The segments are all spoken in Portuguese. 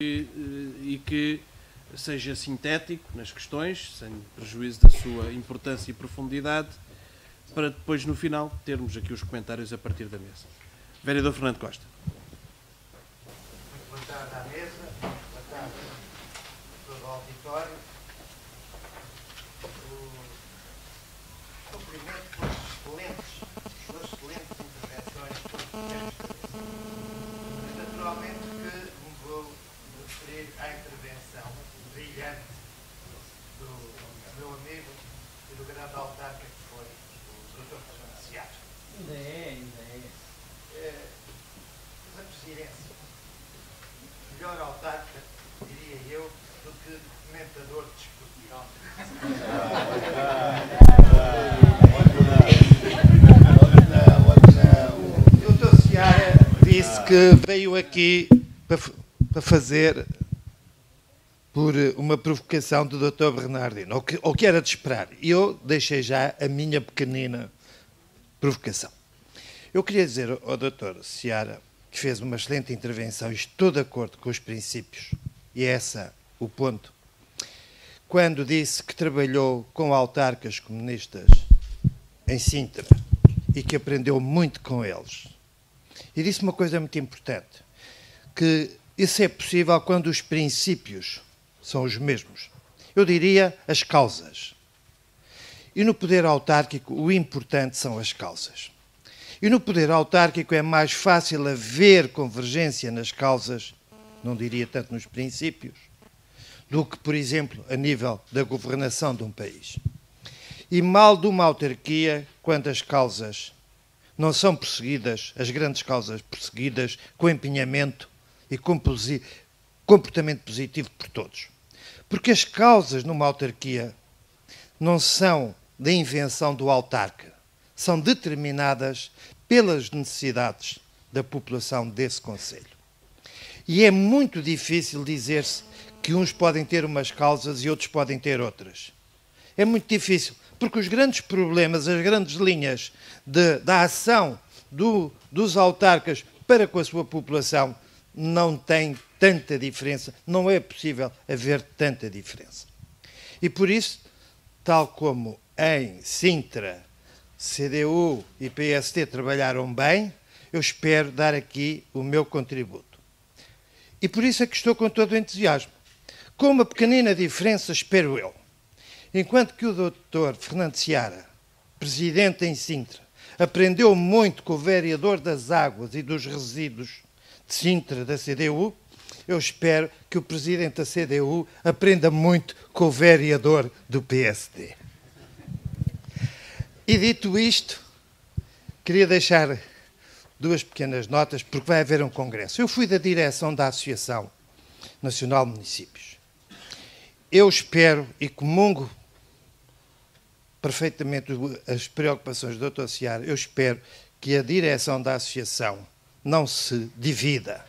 e que seja sintético nas questões, sem prejuízo da sua importância e profundidade, para depois, no final, termos aqui os comentários a partir da mesa. Vereador Fernando Costa. Muito boa tarde à mesa, boa tarde a todo o auditório. Cumprimento pelas excelentes intervenções que tivemos. Mas naturalmente que me vou referir à intervenção brilhante do meu amigo e do grande autarca que foi o Dr. Fernando Seara. Ainda é. Mas a presidência, melhor autarca, diria eu, do que comentador desportivo. O Dr. Seara disse que veio aqui para fazer por uma provocação do Dr. Bernardino, ou que era de esperar. E eu deixei já a minha pequenina provocação. Eu queria dizer ao Dr. Seara, que fez uma excelente intervenção, e estou de acordo com os princípios, e é esse o ponto, quando disse que trabalhou com autarcas comunistas em Sintra e que aprendeu muito com eles. E disse uma coisa muito importante, que isso é possível quando os princípios são os mesmos. Eu diria as causas. E no poder autárquico o importante são as causas. E no poder autárquico é mais fácil haver convergência nas causas, não diria tanto nos princípios, do que, por exemplo, a nível da governação de um país. E mal de uma autarquia quando as causas não são perseguidas, as grandes causas perseguidas com empenhamento e com comportamento positivo por todos. Porque as causas numa autarquia não são da invenção do autarca, são determinadas pelas necessidades da população desse concelho. E é muito difícil dizer-se que uns podem ter umas causas e outros podem ter outras. É muito difícil, porque os grandes problemas, as grandes linhas da ação dos autarcas para com a sua população não têm tanta diferença, não é possível haver tanta diferença. E por isso, tal como em Sintra, CDU e PSD trabalharam bem, eu espero dar aqui o meu contributo. E por isso é que estou com todo o entusiasmo. Com uma pequenina diferença, espero eu. Enquanto que o Dr. Fernando Seara, presidente em Sintra, aprendeu muito com o vereador das águas e dos resíduos de Sintra, da CDU, eu espero que o presidente da CDU aprenda muito com o vereador do PSD. E dito isto, queria deixar duas pequenas notas, porque vai haver um congresso. Eu fui da direção da Associação Nacional de Municípios. Eu espero e comungo perfeitamente as preocupações do Dr. Seara, eu espero que a direção da associação não se divida.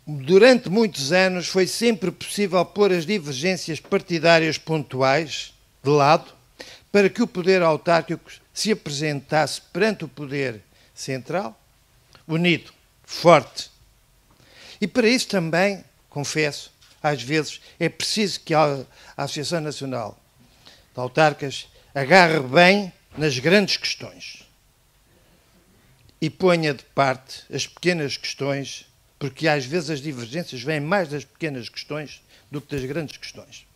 Durante muitos anos foi sempre possível pôr as divergências partidárias pontuais de lado para que o poder autárquico se apresentasse perante o poder central, unido, forte. E para isso também, confesso, às vezes é preciso que a Associação Nacional de Autarcas agarre bem nas grandes questões e ponha de parte as pequenas questões, porque às vezes as divergências vêm mais das pequenas questões do que das grandes questões.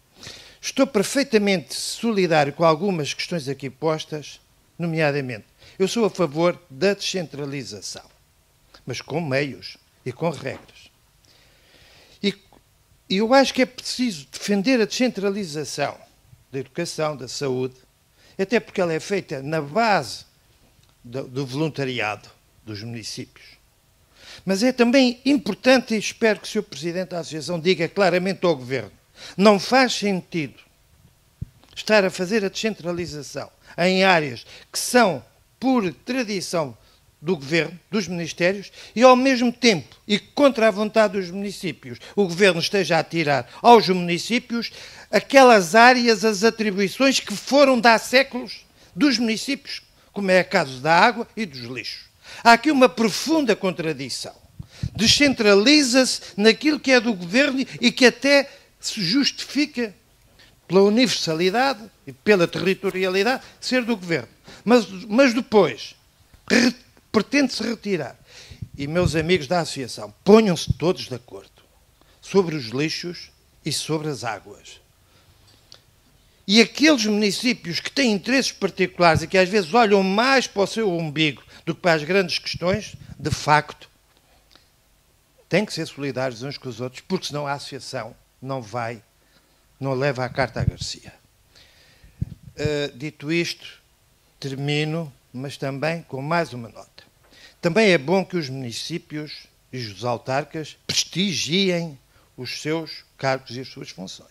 Estou perfeitamente solidário com algumas questões aqui postas, nomeadamente, eu sou a favor da descentralização, mas com meios e com regras. E eu acho que é preciso defender a descentralização da educação, da saúde, até porque ela é feita na base do voluntariado dos municípios. Mas é também importante, e espero que o Sr. Presidente da Associação diga claramente ao Governo, não faz sentido estar a fazer a descentralização em áreas que são, por tradição do Governo, dos Ministérios, e ao mesmo tempo, e contra a vontade dos municípios, o Governo esteja a tirar aos municípios aquelas áreas, as atribuições que foram de há séculos dos municípios, como é o caso da água e dos lixos. Há aqui uma profunda contradição. Descentraliza-se naquilo que é do governo e que até se justifica pela universalidade e pela territorialidade ser do governo. Mas depois pretende-se retirar. E, meus amigos da associação, ponham-se todos de acordo sobre os lixos e sobre as águas. E aqueles municípios que têm interesses particulares e que às vezes olham mais para o seu umbigo do que para as grandes questões, de facto, têm que ser solidários uns com os outros, porque senão a associação não leva a carta à Garcia. Dito isto, termino, mas também com mais uma nota. Também é bom que os municípios e os autarcas prestigiem os seus cargos e as suas funções.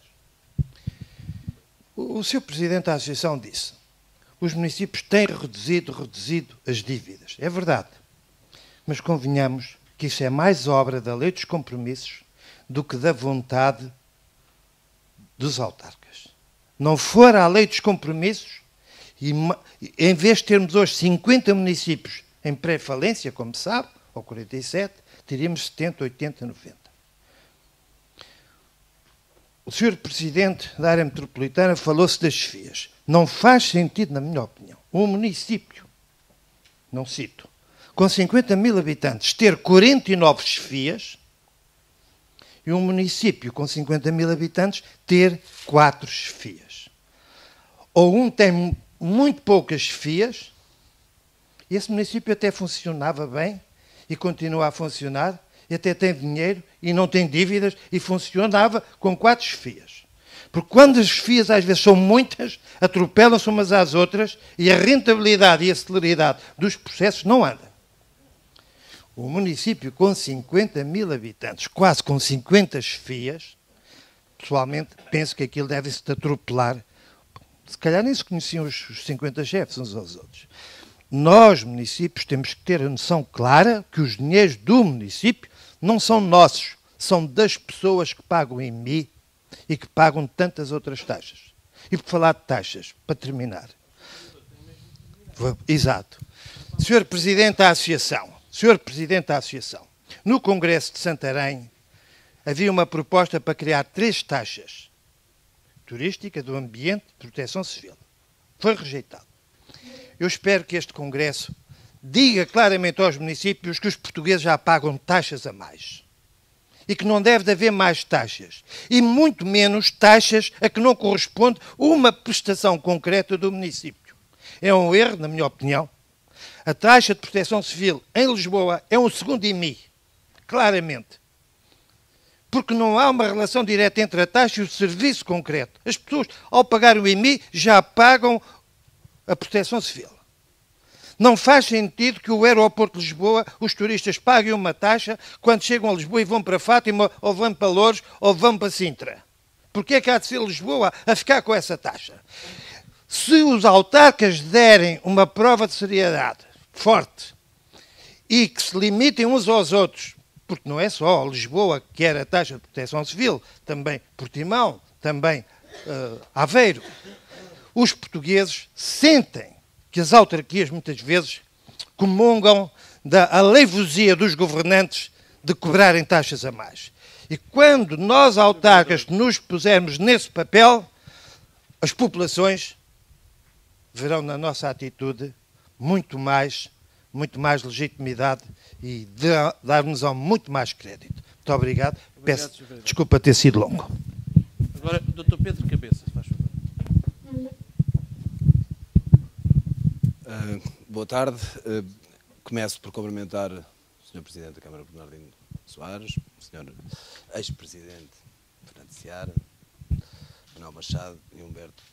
O seu presidente da associação disse: os municípios têm reduzido as dívidas. É verdade. Mas convenhamos que isso é mais obra da lei dos compromissos do que da vontade dos autarcas. Não for a lei dos compromissos, e em vez de termos hoje 50 municípios em pré-falência, como sabe, ou 47, teríamos 70, 80, 90. O Sr. Presidente da área metropolitana falou-se das chefias. Não faz sentido, na minha opinião, um município, não cito, com 50 mil habitantes, ter 49 chefias e um município com 50 mil habitantes ter 4 chefias. Ou um tem muito poucas chefias, e esse município até funcionava bem e continua a funcionar, e até tem dinheiro e não tem dívidas e funcionava com 4 chefias. Porque quando as chefias às vezes são muitas, atropelam-se umas às outras e a rentabilidade e a celeridade dos processos não andam. O município com 50 mil habitantes, quase com 50 chefias, pessoalmente penso que aquilo deve-se atropelar. Se calhar nem se conheciam os 50 chefes uns aos outros. Nós, municípios, temos que ter a noção clara que os dinheiros do município não são nossos, são das pessoas que pagam em IMI e que pagam tantas outras taxas. E por falar de taxas, para terminar. Exato. Sr. Presidente da Associação, no Congresso de Santarém havia uma proposta para criar 3 taxas. Turística, do ambiente, de proteção civil. Foi rejeitado. Eu espero que este Congresso diga claramente aos municípios que os portugueses já pagam taxas a mais. E que não deve haver mais taxas. E muito menos taxas a que não corresponde uma prestação concreta do município. É um erro, na minha opinião. A taxa de proteção civil em Lisboa é um segundo IMI. Claramente. Porque não há uma relação direta entre a taxa e o serviço concreto. As pessoas, ao pagar o IMI, já pagam a proteção civil. Não faz sentido que o aeroporto de Lisboa, os turistas paguem uma taxa quando chegam a Lisboa e vão para Fátima, ou vão para Loures, ou vão para Sintra. Porquê é que há de ser Lisboa a ficar com essa taxa? Se os autarcas derem uma prova de seriedade forte e que se limitem uns aos outros, porque não é só Lisboa que quer a taxa de proteção civil, também Portimão, também Aveiro, os portugueses sentem que as autarquias muitas vezes comungam da aleivosia dos governantes de cobrarem taxas a mais. E quando nós autarcas nos pusermos nesse papel, as populações verão na nossa atitude muito mais legitimidade e dar-nos muito mais crédito. Muito obrigado. Peço desculpa ter sido longo. Agora, Dr. Pedro Cabeças, faz favor. Boa tarde. Começo por cumprimentar o Sr. Presidente da Câmara, Bernardino Soares, o Sr. Ex-Presidente Fernando Seara, Manuel Machado e Humberto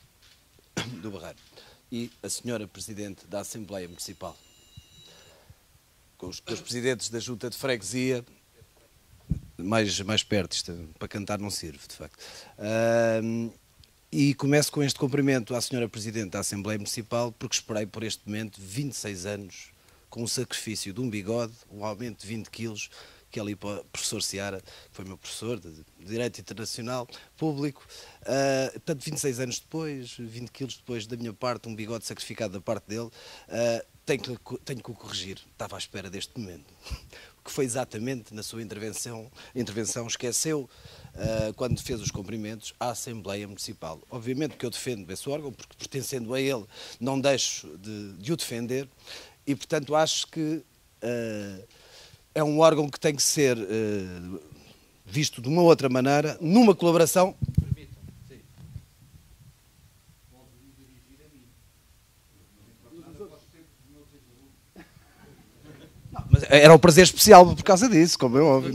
do Barreiro. E a Sra. Presidente da Assembleia Municipal. Com os Presidentes da Junta de Freguesia, mais perto, isto para cantar não serve, de facto. E começo com este cumprimento à Sra. Presidente da Assembleia Municipal, porque esperei por este momento 26 anos, com o sacrifício de um bigode, um aumento de 20 quilos que é ali para o professor Seara, que foi meu professor de Direito Internacional Público. Portanto, 26 anos depois, 20 quilos depois da minha parte, um bigode sacrificado da parte dele, tenho que o corrigir. Estava à espera deste momento. Que foi exatamente na sua intervenção esqueceu, quando fez os cumprimentos à Assembleia Municipal. Obviamente que eu defendo esse órgão, porque pertencendo a ele não deixo de o defender, e portanto acho que é um órgão que tem que ser visto de uma outra maneira, numa colaboração. Não, mas era um prazer especial por causa disso, como é óbvio.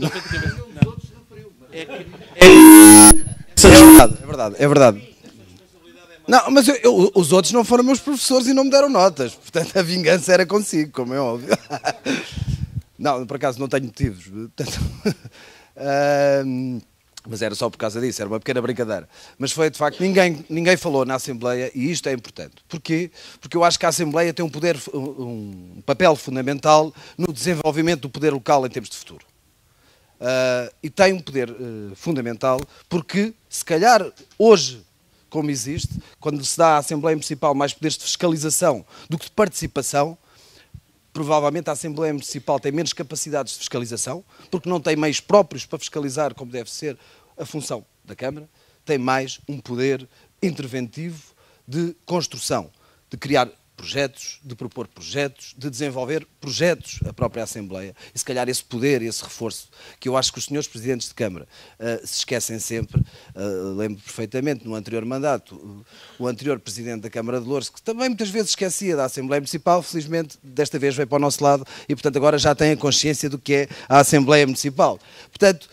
É verdade. Não, mas os outros não foram meus professores e não me deram notas, portanto a vingança era consigo, como é óbvio. Não, por acaso não tenho motivos. Portanto, mas era só por causa disso, era uma pequena brincadeira. Mas foi, de facto, ninguém falou na Assembleia, e isto é importante. Porquê? Porque eu acho que a Assembleia tem um papel fundamental no desenvolvimento do poder local em termos de futuro. E tem um poder fundamental porque, se calhar, hoje, como existe, quando se dá à Assembleia Municipal mais poderes de fiscalização do que de participação, provavelmente a Assembleia Municipal tem menos capacidades de fiscalização, porque não tem meios próprios para fiscalizar como deve ser a função da Câmara, tem mais um poder interventivo de construção, de criar projetos, de propor projetos, de desenvolver projetos a própria Assembleia. E se calhar esse poder, esse reforço, que eu acho que os senhores Presidentes de Câmara se esquecem sempre. Lembro perfeitamente, no anterior mandato, o anterior Presidente da Câmara de Loures, que também muitas vezes esquecia da Assembleia Municipal, felizmente desta vez veio para o nosso lado e, portanto, agora já tem a consciência do que é a Assembleia Municipal. Portanto,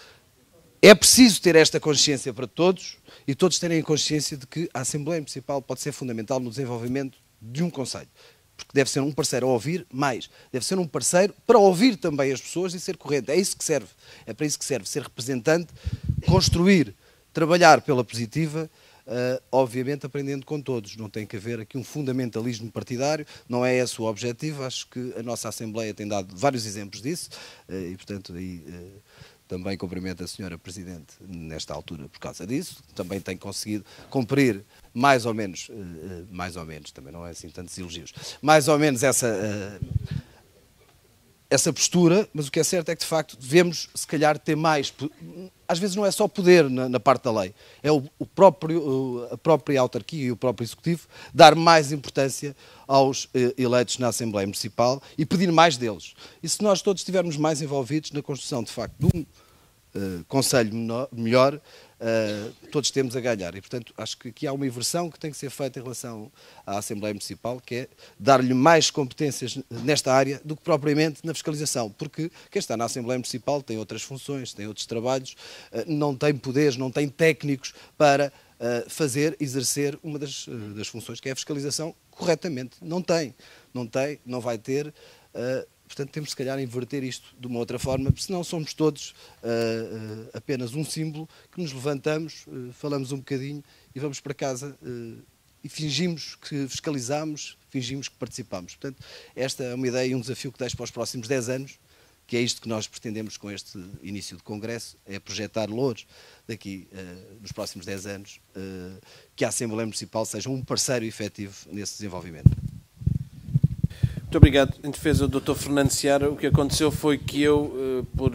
é preciso ter esta consciência para todos e todos terem a consciência de que a Assembleia Municipal pode ser fundamental no desenvolvimento de um concelho, porque deve ser um parceiro a ouvir mais, deve ser um parceiro para ouvir também as pessoas e ser corrente. É isso que serve, é para isso que serve, ser representante, construir, trabalhar pela positiva, obviamente aprendendo com todos. Não tem que haver aqui um fundamentalismo partidário, não é esse o objetivo. Acho que a nossa Assembleia tem dado vários exemplos disso e, portanto, aí também cumprimento a senhora Presidente nesta altura por causa disso. Também tem conseguido cumprir mais ou menos, também não é assim tantos elogios, mais ou menos essa postura, mas o que é certo é que de facto devemos se calhar ter mais, às vezes não é só poder na parte da lei, é a própria autarquia e o próprio Executivo dar mais importância aos eleitos na Assembleia Municipal e pedir mais deles. E se nós todos estivermos mais envolvidos na construção de facto de um concelho melhor, todos temos a ganhar. E, portanto, acho que aqui há uma inversão que tem que ser feita em relação à Assembleia Municipal, que é dar-lhe mais competências nesta área do que propriamente na fiscalização, porque quem está na Assembleia Municipal tem outras funções, tem outros trabalhos, não tem poderes, não tem técnicos para exercer uma das funções, que é a fiscalização, corretamente. Não tem, não vai ter. Portanto, temos se calhar a inverter isto de uma outra forma, porque senão somos todos apenas um símbolo que nos levantamos, falamos um bocadinho e vamos para casa e fingimos que fiscalizamos, fingimos que participamos. Portanto, esta é uma ideia e um desafio que deixo para os próximos 10 anos, que é isto que nós pretendemos com este início de Congresso, é projetar Loures daqui nos próximos 10 anos, que a Assembleia Municipal seja um parceiro efetivo nesse desenvolvimento. Muito obrigado. Em defesa do Dr. Fernando Seara, o que aconteceu foi que eu, por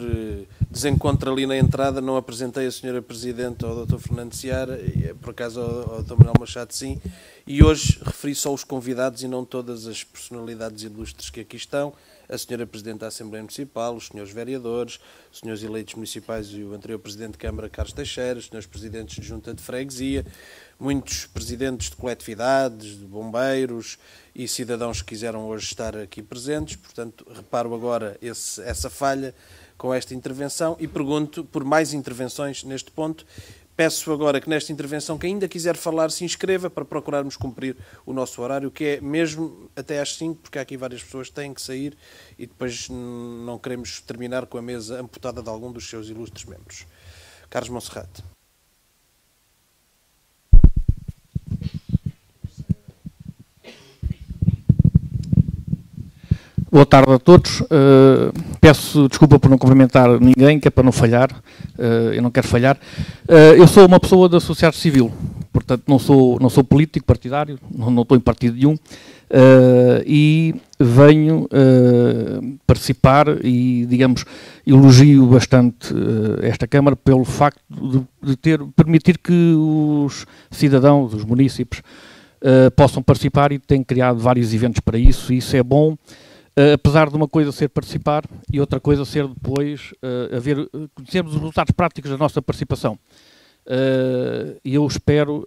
desencontro ali na entrada, não apresentei a Sra. Presidente ao Dr. Fernando Seara, por acaso ao Dr. Manuel Machado sim, e hoje referi só os convidados e não todas as personalidades ilustres que aqui estão, a Sra. Presidente da Assembleia Municipal, os Srs. Vereadores, os Srs. Eleitos Municipais e o anterior Presidente de Câmara, Carlos Teixeira, os Srs. Presidentes de Junta de Freguesia, muitos presidentes de coletividades, de bombeiros e cidadãos que quiseram hoje estar aqui presentes. Portanto, reparo agora essa falha com esta intervenção e pergunto por mais intervenções neste ponto. Peço agora que nesta intervenção, quem ainda quiser falar, se inscreva para procurarmos cumprir o nosso horário, que é mesmo até às 5, porque há aqui várias pessoas que têm que sair e depois não queremos terminar com a mesa amputada de algum dos seus ilustres membros. Carlos Monserrate. Boa tarde a todos. peço desculpa por não cumprimentar ninguém, que é para não falhar, eu não quero falhar. Eu sou uma pessoa da sociedade civil, portanto não sou político partidário, não estou em partido nenhum, e venho participar e, digamos, elogio bastante esta Câmara pelo facto de permitir que os cidadãos, os munícipes, possam participar, e tem criado vários eventos para isso, e isso é bom, apesar de uma coisa ser participar e outra coisa ser depois conhecermos os resultados práticos da nossa participação. E eu espero,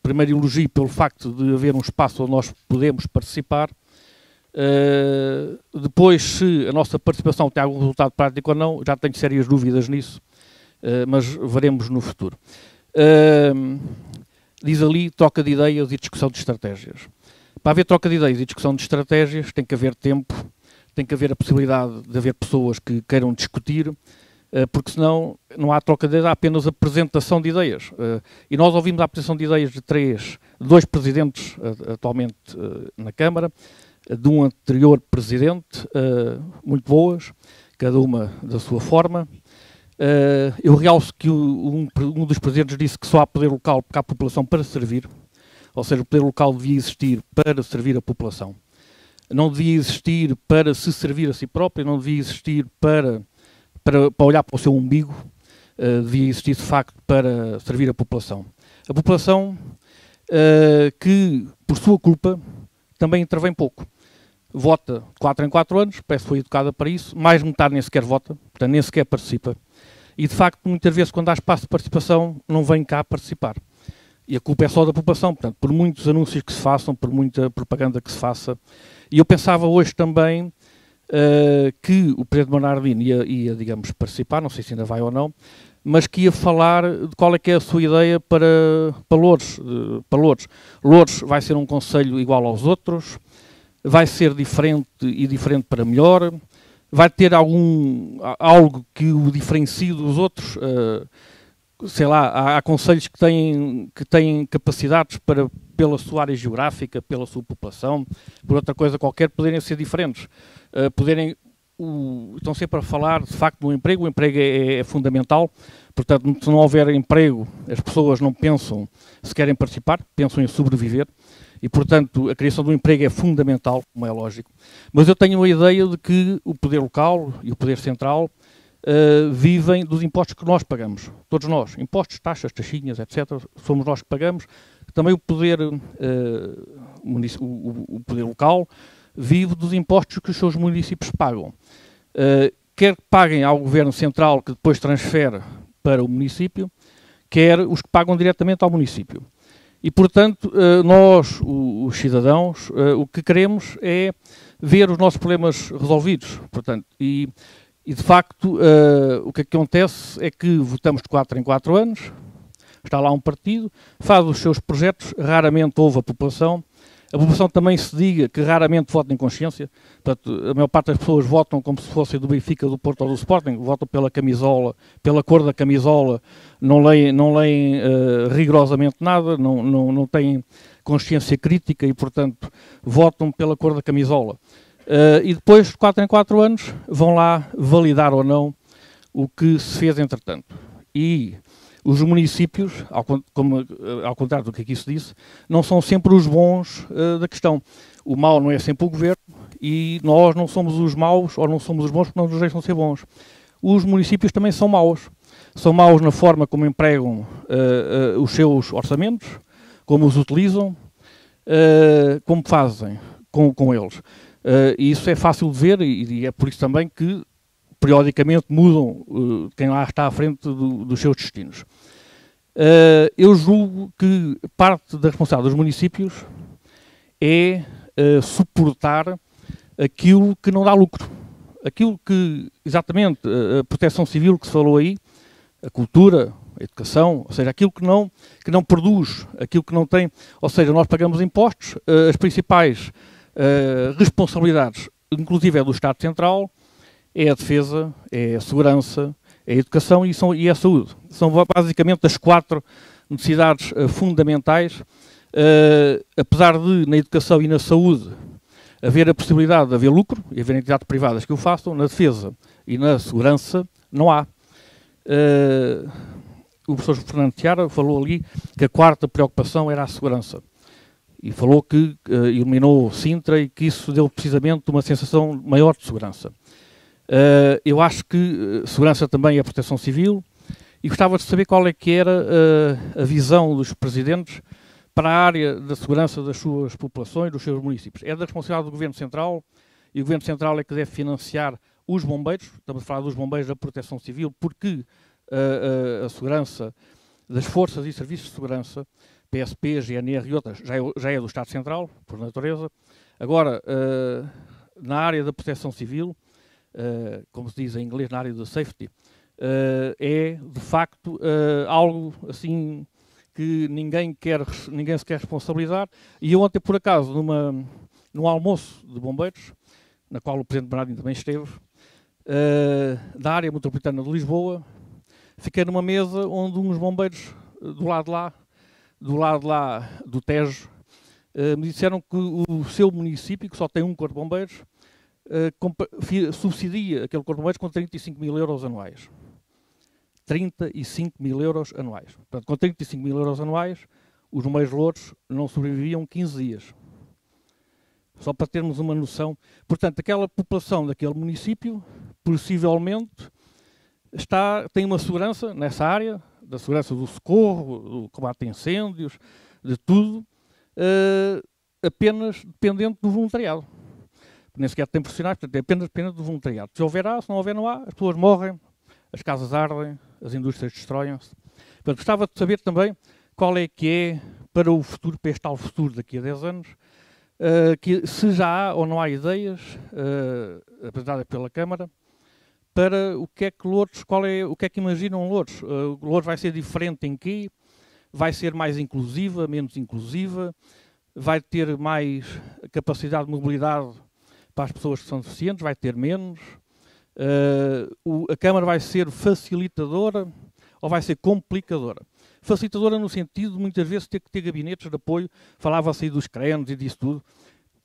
primeiro elogio pelo facto de haver um espaço onde nós podemos participar, depois se a nossa participação tem algum resultado prático ou não, já tenho sérias dúvidas nisso, mas veremos no futuro. Diz ali troca de ideias e discussão de estratégias. Para haver troca de ideias e discussão de estratégias tem que haver tempo, tem que haver a possibilidade de haver pessoas que queiram discutir, porque senão não há troca de ideias, há apenas apresentação de ideias. E nós ouvimos a apresentação de ideias de dois presidentes atualmente na Câmara, de um anterior presidente, muito boas, cada uma da sua forma. Eu realço que um dos presidentes disse que só há poder local porque há população para servir, ou seja, o poder local devia existir para servir a população. Não devia existir para se servir a si próprio, não devia existir para olhar para o seu umbigo, devia existir de facto para servir a população. A população que, por sua culpa, também intervém pouco. Vota 4 em 4 anos, parece que foi educada para isso, mais de metade nem sequer vota, portanto nem sequer participa. E de facto, muitas vezes, quando há espaço de participação, não vem cá participar. E a culpa é só da população, portanto, por muitos anúncios que se façam, por muita propaganda que se faça. E eu pensava hoje também que o Presidente Bernardino ia, digamos, participar, não sei se ainda vai ou não, mas que ia falar de qual é que é a sua ideia para Loures. Loures vai ser um concelho igual aos outros, vai ser diferente e diferente para melhor, vai ter algo que o diferencie dos outros. Sei lá, há concelhos que têm capacidades pela sua área geográfica, pela sua população, por outra coisa qualquer, poderem ser diferentes. Estão sempre a falar, de facto, do emprego. O emprego é fundamental. Portanto, se não houver emprego, as pessoas não pensam se querem participar, pensam em sobreviver. E, portanto, a criação do emprego é fundamental, como é lógico. Mas eu tenho a ideia de que o poder local e o poder central vivem dos impostos que nós pagamos. Todos nós. Impostos, taxas, taxinhas, etc. Somos nós que pagamos. Também o poder local vive dos impostos que os seus municípios pagam. Quer que paguem ao governo central, que depois transfere para o município, quer os que pagam diretamente ao município. E, portanto, nós, os cidadãos, o que queremos é ver os nossos problemas resolvidos. Portanto, e de facto, o que acontece é que votamos de 4 em 4 anos, está lá um partido, faz os seus projetos, raramente ouve a população também se diga que raramente vota em consciência. Portanto, a maior parte das pessoas votam como se fossem do Benfica, do Porto ou do Sporting, votam pela camisola, pela cor da camisola, não leem rigorosamente nada, não têm consciência crítica e, portanto, votam pela cor da camisola. E depois, de 4 em 4 anos, vão lá validar ou não o que se fez entretanto. E os municípios, ao contrário do que aqui se disse, não são sempre os bons da questão. O mau não é sempre o governo e nós não somos os maus ou não somos os bons porque não nos deixam ser bons. Os municípios também são maus. São maus na forma como empregam os seus orçamentos, como os utilizam, como fazem com eles. E isso é fácil de ver e é por isso também que periodicamente mudam quem lá está à frente dos seus destinos. Eu julgo que parte da responsabilidade dos municípios é suportar aquilo que não dá lucro. Aquilo que, exatamente, a proteção civil que se falou aí, a cultura, a educação, ou seja, aquilo que não produz, aquilo que não tem, ou seja, nós pagamos impostos, as principais responsabilidades, inclusive é do Estado Central, é a defesa, é a segurança, é a educação e a saúde. São basicamente as 4 necessidades fundamentais, apesar de na educação e na saúde haver a possibilidade de haver lucro e haver entidades privadas que o façam, na defesa e na segurança não há. O professor Fernando Seara falou ali que a quarta preocupação era a segurança. E falou que eliminou Sintra e que isso deu precisamente uma sensação maior de segurança. Eu acho que segurança também é proteção civil e gostava de saber qual é que era a visão dos presidentes para a área da segurança das suas populações, dos seus municípios. É da responsabilidade do Governo Central e o Governo Central é que deve financiar os bombeiros, estamos a falar dos bombeiros da proteção civil, porque a segurança das forças e serviços de segurança, PSP, GNR e outras, já é do Estado Central, por natureza. Agora, na área da proteção civil, como se diz em inglês, na área da safety, é, de facto, algo assim que ninguém se quer responsabilizar. E eu ontem, por acaso, num almoço de bombeiros, na qual o Presidente Bernardino também esteve, da área metropolitana de Lisboa, fiquei numa mesa onde uns bombeiros do lado de lá do Tejo, me disseram que o seu município, que só tem um corpo de bombeiros, subsidia aquele corpo de bombeiros com 35 mil euros anuais. 35 mil euros anuais. Portanto, com 35 mil euros anuais, os bombeiros louros não sobreviviam 15 dias. Só para termos uma noção. Portanto, aquela população daquele município, possivelmente, tem uma segurança nessa área, da segurança do socorro, do combate a incêndios, de tudo, apenas dependente do voluntariado. Nem sequer tem profissionais, portanto, é apenas dependente do voluntariado. Se houver há, se não houver não há, as pessoas morrem, as casas ardem, as indústrias destroem-se. Portanto, gostava de saber também qual é que é para o futuro, para este tal futuro daqui a 10 anos, que se já há ou não há ideias apresentadas pela Câmara para o que é que Lourdes, o que é que imaginam Lourdes? Lourdes vai ser diferente em quê? Vai ser mais inclusiva, menos inclusiva? Vai ter mais capacidade de mobilidade para as pessoas que são deficientes? Vai ter menos? A Câmara vai ser facilitadora ou vai ser complicadora? Facilitadora no sentido de muitas vezes ter que ter gabinetes de apoio, falava-se aí dos CRENs e disso tudo.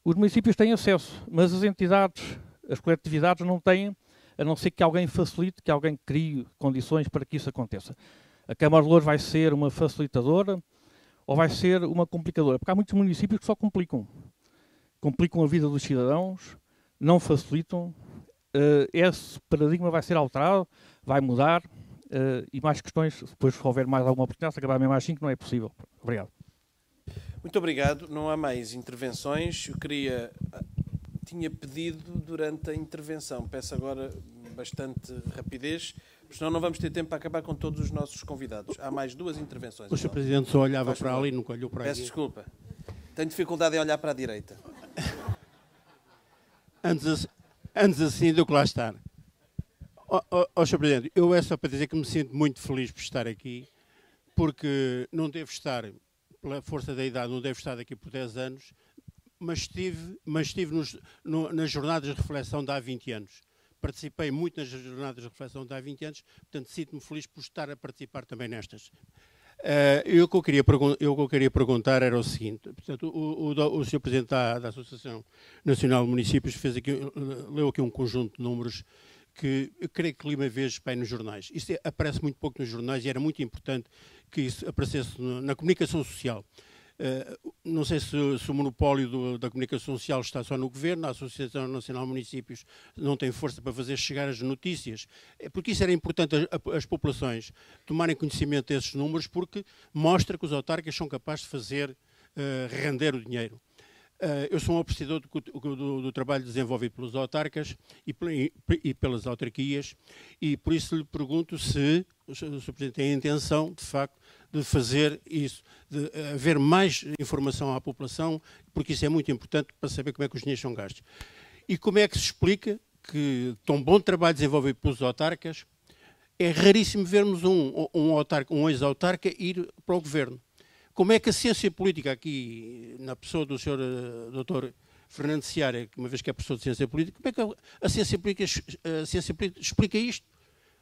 Os municípios têm acesso, mas as entidades, as coletividades não têm, a não ser que alguém facilite, que alguém crie condições para que isso aconteça. A Câmara de Lourdes vai ser uma facilitadora ou vai ser uma complicadora? Porque há muitos municípios que só complicam. Complicam a vida dos cidadãos, não facilitam. Esse paradigma vai ser alterado, vai mudar. E mais questões, depois se houver mais alguma oportunidade, se acabar mesmo às 5, não é possível. Obrigado. Muito obrigado. Não há mais intervenções. Tinha pedido durante a intervenção. Peço agora bastante rapidez, porque senão não vamos ter tempo para acabar com todos os nossos convidados. Há mais 2 intervenções. O Sr. Presidente só olhava para ali e nunca olhou para aqui. Peço desculpa. Tenho dificuldade em olhar para a direita. Antes assim do que lá estar. Sr. Presidente, eu é só para dizer que me sinto muito feliz por estar aqui, porque não devo estar, pela força da idade, não devo estar daqui por 10 anos, mas estive nas jornadas de reflexão de há 20 anos. Participei muito nas jornadas de reflexão de há 20 anos, portanto sinto-me feliz por estar a participar também nestas. O que eu queria perguntar era o seguinte, portanto, o Sr. Presidente da Associação Nacional de Municípios leu aqui um conjunto de números que eu creio que li uma vez nos jornais. Isto aparece muito pouco nos jornais e era muito importante que isso aparecesse na comunicação social. Não sei se o monopólio da comunicação social está só no Governo, a Associação Nacional de Municípios não tem força para fazer chegar as notícias, porque isso era importante as populações tomarem conhecimento desses números, porque mostra que os autarcas são capazes de fazer render o dinheiro. Eu sou um apreciador do trabalho desenvolvido pelos autarcas e pelas autarquias, e por isso lhe pergunto se o Sr. Presidente tem a intenção, de facto, de fazer isso, de haver mais informação à população, porque isso é muito importante para saber como é que os dinheiros são gastos. E como é que se explica que tão bom trabalho desenvolvido pelos autarcas, é raríssimo vermos um ex-autarca ir para o Governo. Como é que a ciência política aqui, na pessoa do Sr. Dr. Fernando Seara, uma vez que é professor de ciência política, como é que a ciência política explica isto?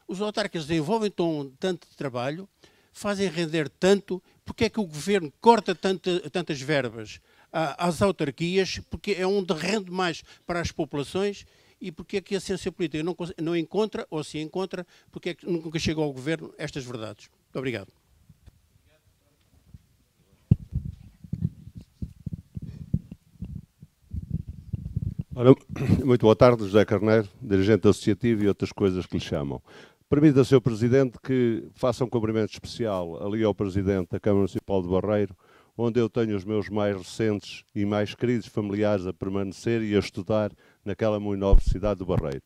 Os autarcas desenvolvem tanto trabalho, fazem render tanto, porque é que o Governo corta tantas verbas às autarquias, porque é onde rende mais para as populações, e porque é que a ciência política não encontra, ou se encontra, porque é que nunca chega ao governo estas verdades. Muito obrigado. Ora, muito boa tarde, José Carneiro, dirigente associativo e outras coisas que lhe chamam. Permita, Sr. Presidente, que faça um cumprimento especial ali ao Presidente da Câmara Municipal de Barreiro, onde eu tenho os meus mais recentes e mais queridos familiares a permanecer e a estudar naquela muito nobre cidade de Barreiro.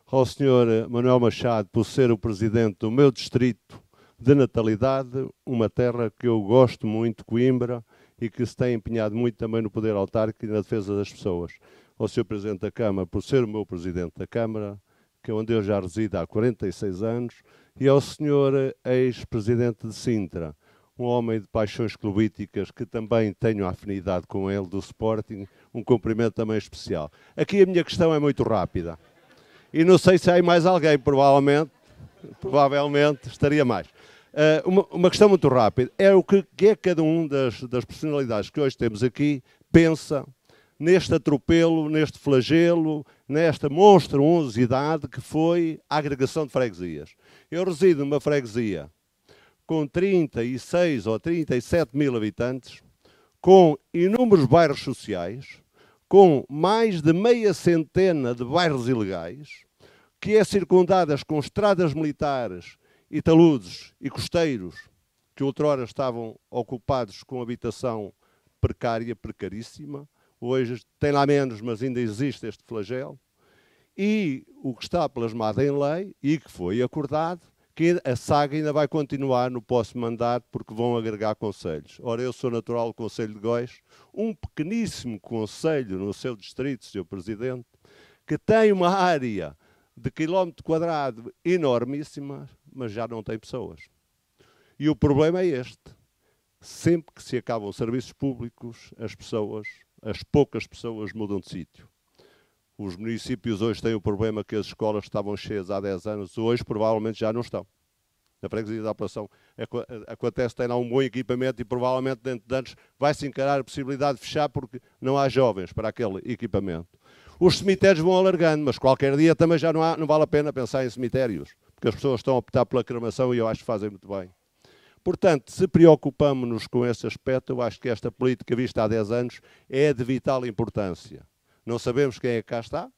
Ao Sr. Manuel Machado, por ser o Presidente do meu distrito de natalidade, uma terra que eu gosto muito, Coimbra, e que se tem empenhado muito também no poder autárquico e na defesa das pessoas. Ao Sr. Presidente da Câmara, por ser o meu Presidente da Câmara, que é onde eu já resido há 46 anos, e ao Sr. ex-Presidente de Sintra, um homem de paixões clubísticas que também tenho afinidade com ele, do Sporting, um cumprimento também especial. Aqui a minha questão é muito rápida. E não sei se há mais alguém, provavelmente estaria mais. Uma questão muito rápida. É o que é cada um das personalidades que hoje temos aqui pensa neste atropelo, neste flagelo, nesta monstruosidade que foi a agregação de freguesias. Eu resido numa freguesia com 36 ou 37 mil habitantes, com inúmeros bairros sociais, com mais de meia centena de bairros ilegais, que é circundadas com estradas militares e taludes e costeiros, que outrora estavam ocupados com habitação precária, precaríssima. Hoje tem lá menos, mas ainda existe este flagelo. E o que está plasmado em lei e que foi acordado, que a saga ainda vai continuar no próximo mandato, porque vão agregar concelhos. Ora, eu sou natural do Concelho de Góis, um pequeníssimo concelho no seu distrito, Sr. Presidente, que tem uma área de quilómetro quadrado enormíssima, mas já não tem pessoas. E o problema é este. Sempre que se acabam os serviços públicos, as poucas pessoas mudam de sítio. Os municípios hoje têm o problema que as escolas estavam cheias há 10 anos, hoje provavelmente já não estão. Na freguesia da Apelação acontece que tem lá um bom equipamento e provavelmente dentro de anos vai-se encarar a possibilidade de fechar porque não há jovens para aquele equipamento. Os cemitérios vão alargando, mas qualquer dia também já não vale a pena pensar em cemitérios, porque as pessoas estão a optar pela cremação e eu acho que fazem muito bem. Portanto, se preocupamos-nos com esse aspecto, eu acho que esta política vista há 10 anos é de vital importância. Não sabemos quem é que cá está,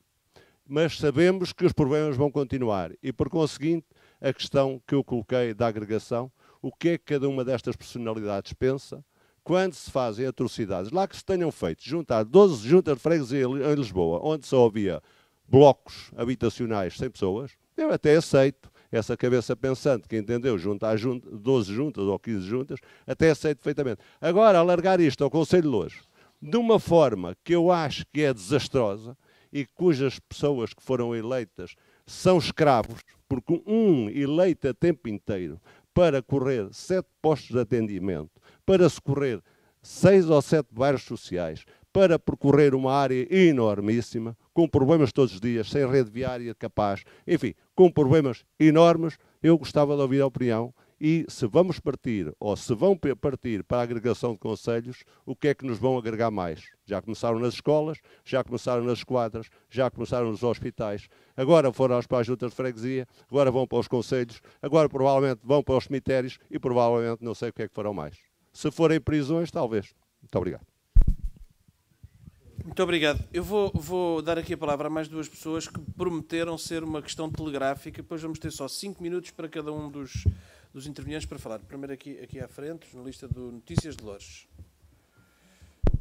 mas sabemos que os problemas vão continuar. E, por conseguinte, a questão que eu coloquei da agregação, o que é que cada uma destas personalidades pensa quando se fazem atrocidades. Lá que se tenham feito, juntar 12 juntas de freguesia em Lisboa, onde só havia blocos habitacionais sem pessoas, eu até aceito essa cabeça pensante que entendeu juntar 12 juntas ou 15 juntas, até aceito perfeitamente. Agora, alargar isto ao Concelho de Loures, de uma forma que eu acho que é desastrosa e cujas pessoas que foram eleitas são escravos, porque um eleito a tempo inteiro para correr 7 postos de atendimento, para socorrer 6 ou 7 bairros sociais, para percorrer uma área enormíssima, com problemas todos os dias, sem rede viária capaz, enfim, com problemas enormes, eu gostava de ouvir a opinião. E se vamos partir, ou se vão partir para a agregação de concelhos, o que é que nos vão agregar mais? Já começaram nas escolas, já começaram nas esquadras, já começaram nos hospitais, agora foram para as juntas de freguesia, agora vão para os concelhos, agora provavelmente vão para os cemitérios e provavelmente não sei o que é que farão mais. Se forem prisões, talvez. Muito obrigado. Muito obrigado. Eu vou dar aqui a palavra a mais 2 pessoas que prometeram ser uma questão telegráfica, depois vamos ter só 5 minutos para cada um dos intervenientes para falar. Primeiro aqui à frente, jornalista do Notícias de Loures.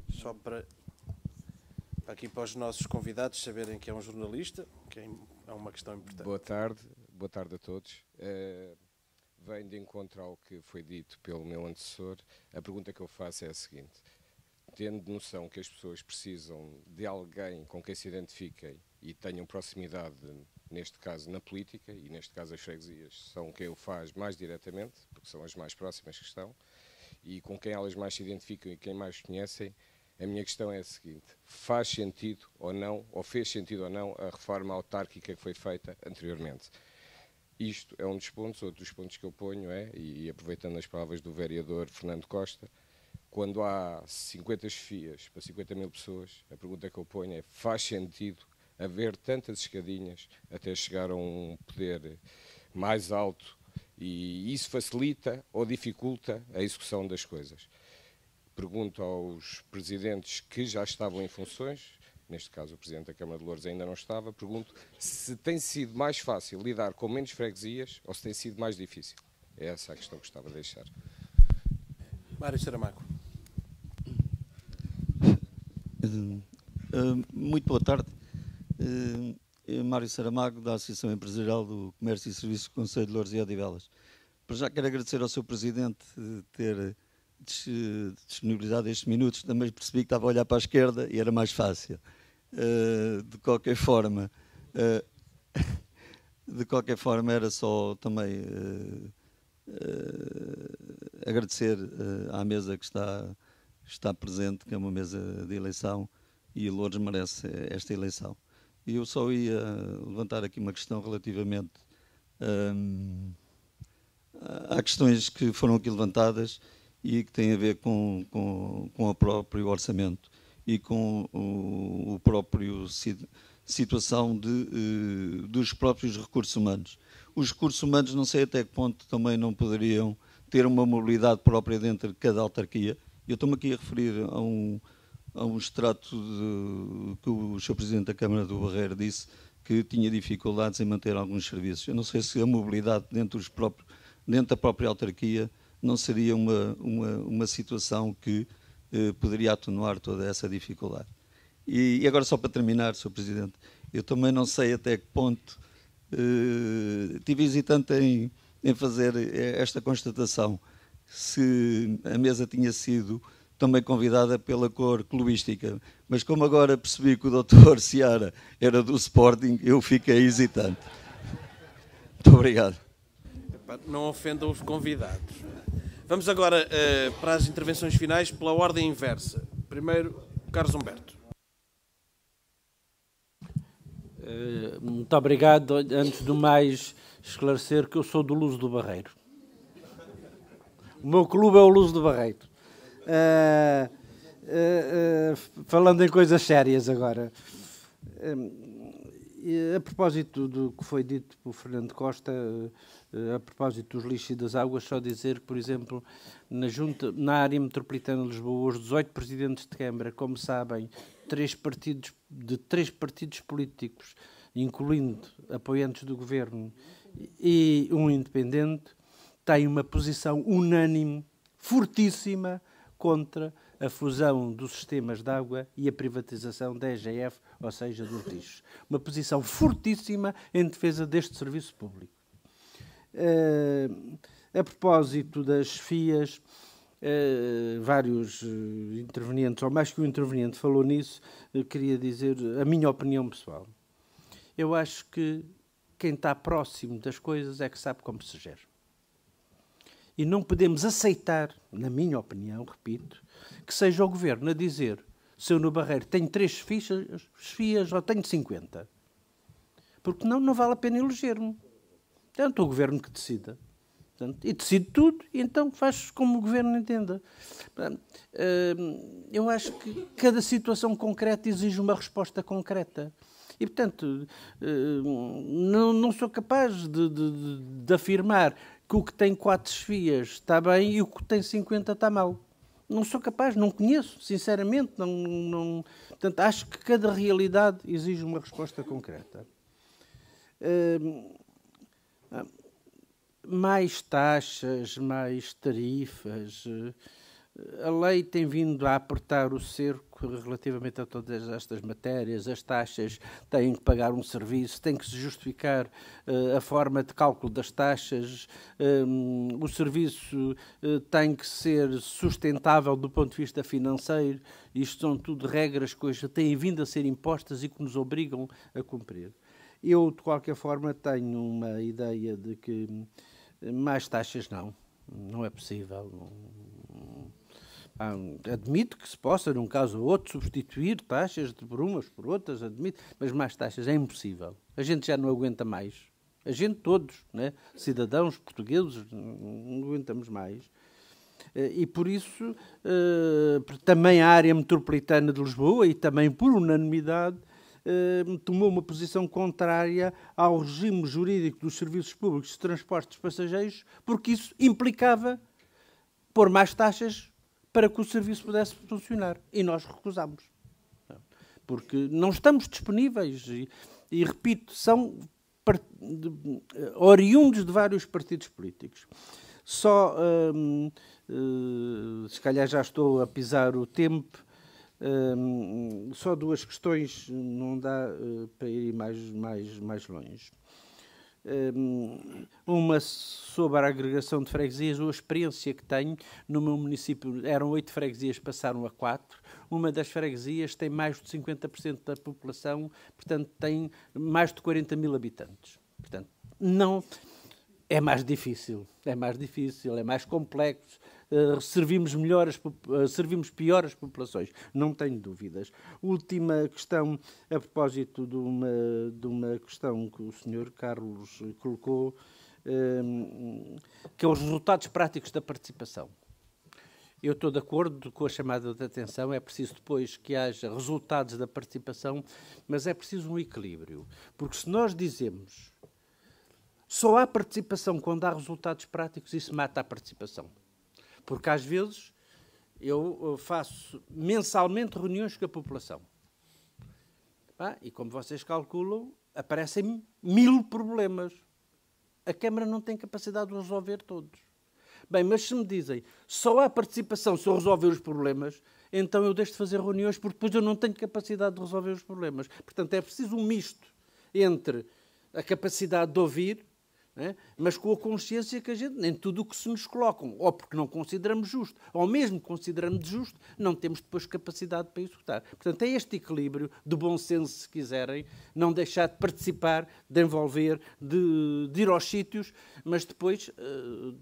Só para aqui para os nossos convidados saberem que é um jornalista, que é uma questão importante. Boa tarde a todos. Venho de encontro ao que foi dito pelo meu antecessor. A pergunta que eu faço é a seguinte. Tendo noção que as pessoas precisam de alguém com quem se identifiquem e tenham proximidade, neste caso na política, e neste caso as freguesias são quem o faz mais diretamente, porque são as mais próximas que estão, e com quem elas mais se identificam e quem mais conhecem, a minha questão é a seguinte: faz sentido ou não, ou fez sentido ou não, a reforma autárquica que foi feita anteriormente? Isto é um dos pontos. Outro dos pontos que eu ponho é, e aproveitando as palavras do vereador Fernando Costa, quando há 50 chefias para 50 mil pessoas, a pergunta que eu ponho é: faz sentido haver tantas escadinhas até chegar a um poder mais alto, e isso facilita ou dificulta a execução das coisas? Pergunto aos presidentes que já estavam em funções, neste caso o Presidente da Câmara de Loures ainda não estava, pergunto se tem sido mais fácil lidar com menos freguesias ou se tem sido mais difícil. É essa a questão que gostava de deixar. Mário Saramago. Muito boa tarde. Mário Saramago, da Associação Empresarial do Comércio e Serviços do Concelho de Loures e Odivelas. Para já quero agradecer ao Sr. Presidente ter disponibilizado estes minutos. Também percebi que estava a olhar para a esquerda e era mais fácil. De qualquer forma, era só também agradecer à mesa que está presente, que é uma mesa de eleição, e Loures merece esta eleição. E eu só ia levantar aqui uma questão relativamente a questões que foram aqui levantadas e que têm a ver com o próprio orçamento e com o próprio situação dos próprios recursos humanos. Os recursos humanos, não sei até que ponto também não poderiam ter uma mobilidade própria dentro de cada autarquia. Eu estou-me aqui a referir a um extrato que o Sr. Presidente da Câmara do Barreiro disse que tinha dificuldades em manter alguns serviços. Eu não sei se a mobilidade dentro da própria autarquia não seria uma situação que poderia atenuar toda essa dificuldade. E agora, só para terminar, Sr. Presidente, eu também não sei até que ponto tive hesitante em fazer esta constatação, se a mesa tinha sido também convidada pela cor clubística, mas como agora percebi que o Dr. Seara era do Sporting, eu fiquei hesitante. Muito obrigado. Não ofendam os convidados. Vamos agora para as intervenções finais pela ordem inversa. Primeiro, Carlos Humberto. Muito obrigado. Antes do mais, esclarecer que eu sou do Luso do Barreiro. O meu clube é o Luso do Barreiro. Falando em coisas sérias agora. A propósito do que foi dito por Fernando Costa, a propósito dos lixos e das águas, só dizer que, por exemplo, na área metropolitana de Lisboa, os 18 presidentes de Câmara, como sabem, de três partidos políticos, incluindo apoiantes do governo e um independente, têm uma posição unânime, fortíssima, contra a fusão dos sistemas de água e a privatização da EGF, ou seja, dos lixos. Uma posição fortíssima em defesa deste serviço público. A propósito das FIAs, vários intervenientes, ou mais que um interveniente, falou nisso. Queria dizer a minha opinião pessoal. Eu acho que quem está próximo das coisas é que sabe como se gera. E não podemos aceitar, na minha opinião, repito, que seja o Governo a dizer: se eu no Barreiro tenho 3 FIAs ou tenho 50. Porque não vale a pena eleger-me. Portanto, o Governo que decida. Portanto, e decide tudo, e então faz como o Governo entenda. Eu acho que cada situação concreta exige uma resposta concreta. E, portanto, não sou capaz de afirmar que o que tem 4 FIAs está bem e o que tem 50 está mal. Não sou capaz, não conheço, sinceramente. Portanto, acho que cada realidade exige uma resposta concreta. Mais taxas, mais tarifas. A lei tem vindo a apertar o cerco relativamente a todas estas matérias. As taxas têm que pagar um serviço, tem que se justificar a forma de cálculo das taxas, o serviço tem que ser sustentável do ponto de vista financeiro. Isto são tudo regras que hoje têm vindo a ser impostas e que nos obrigam a cumprir. Eu, de qualquer forma, tenho uma ideia de que mais taxas não é possível. Admito que se possa, num caso ou outro, substituir taxas por umas por outras, admito, mas mais taxas é impossível. A gente já não aguenta mais. A gente todos, né? Cidadãos portugueses, não aguentamos mais. E por isso, também a área metropolitana de Lisboa, e também por unanimidade, tomou uma posição contrária ao regime jurídico dos serviços públicos de transportes de passageiros, porque isso implicava pôr mais taxas para que o serviço pudesse funcionar. E nós recusámos. Porque não estamos disponíveis. E repito, são oriundos de vários partidos políticos. Só, se calhar já estou a pisar o tempo, só duas questões, não dá para ir mais longe. Uma sobre a agregação de freguesias, a experiência que tenho no meu município, eram 8 freguesias, passaram a 4. Uma das freguesias tem mais de 50% da população, portanto tem mais de 40 mil habitantes. Portanto, não é mais difícil, é mais complexo. Servimos pior as populações, não tenho dúvidas. Última questão, a propósito de uma questão que o Sr. Carlos colocou, que é os resultados práticos da participação. Eu estou de acordo com a chamada de atenção, é preciso depois que haja resultados da participação, mas é preciso um equilíbrio, porque se nós dizemos só há participação quando há resultados práticos, isso mata a participação. Porque, às vezes, eu faço mensalmente reuniões com a população. E, como vocês calculam, aparecem 1000 problemas. A Câmara não tem capacidade de resolver todos. Bem, mas se me dizem só há participação se eu resolver os problemas, então eu deixo de fazer reuniões porque depois eu não tenho capacidade de resolver os problemas. Portanto, é preciso um misto entre a capacidade de ouvir, mas com a consciência que a gente, nem tudo o que se nos colocam, ou porque não consideramos justo, ou mesmo considerando justo, não temos depois capacidade para executar. Portanto, é este equilíbrio de bom senso, se quiserem, não deixar de participar, de envolver, de ir aos sítios, mas depois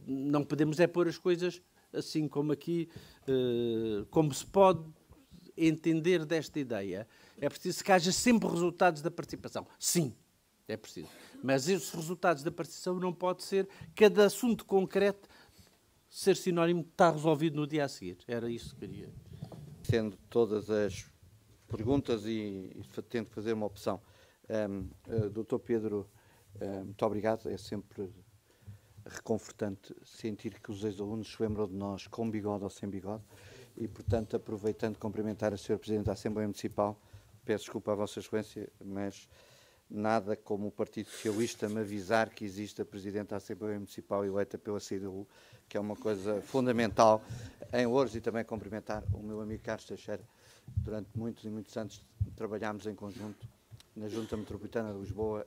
não podemos é pôr as coisas assim como aqui, como se pode entender desta ideia. É preciso que haja sempre resultados da participação. Sim, é preciso. Mas esses resultados da participação não pode ser cada assunto concreto ser sinónimo de estar resolvido no dia a seguir. Era isso que queria. Sendo todas as perguntas e tento fazer uma opção. Dr. Pedro, muito obrigado. É sempre reconfortante sentir que os ex-alunos se lembram de nós com bigode ou sem bigode. E, portanto, aproveitando cumprimentar a Sra. Presidente da Assembleia Municipal, peço desculpa à Vossa Excelência, mas nada como o Partido Socialista me avisar que existe a Presidente da Assembleia Municipal eleita pela CDU, que é uma coisa fundamental em Louros, e também cumprimentar o meu amigo Carlos Teixeira. Durante muitos e muitos anos trabalhámos em conjunto na Junta Metropolitana de Lisboa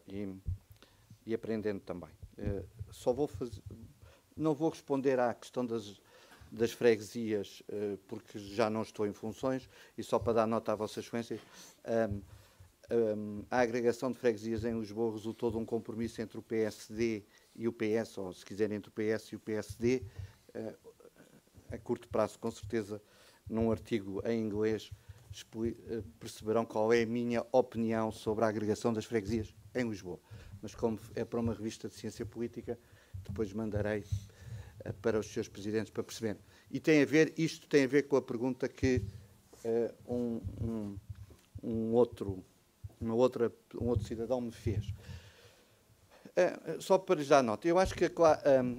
e aprendendo também. Não vou responder à questão das freguesias, porque já não estou em funções, e só para dar nota à Vossa Excelência, a agregação de freguesias em Lisboa resultou de um compromisso entre o PSD e o PS, ou se quiserem entre o PS e o PSD, a curto prazo, com certeza, num artigo em inglês, perceberão qual é a minha opinião sobre a agregação das freguesias em Lisboa. Mas como é para uma revista de ciência política, depois mandarei para os seus presidentes para perceberem. E isto tem a ver com a pergunta que um outro cidadão me fez. Só para lhes dar nota, eu acho que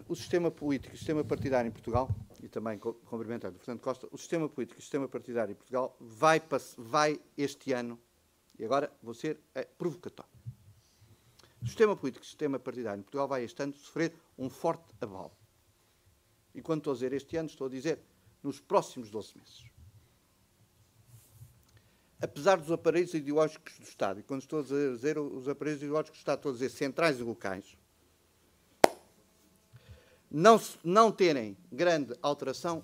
o sistema político e o sistema partidário em Portugal, e também cumprimentando o Fernando Costa, o sistema político e o sistema partidário em Portugal vai este ano, e agora vou ser provocatório, o sistema político e o sistema partidário em Portugal vai este ano sofrer um forte abalo. E quando estou a dizer este ano, estou a dizer nos próximos 12 meses. Apesar dos aparelhos ideológicos do Estado, e quando estou a dizer os aparelhos ideológicos do Estado, estou a dizer centrais e locais, não terem grande alteração,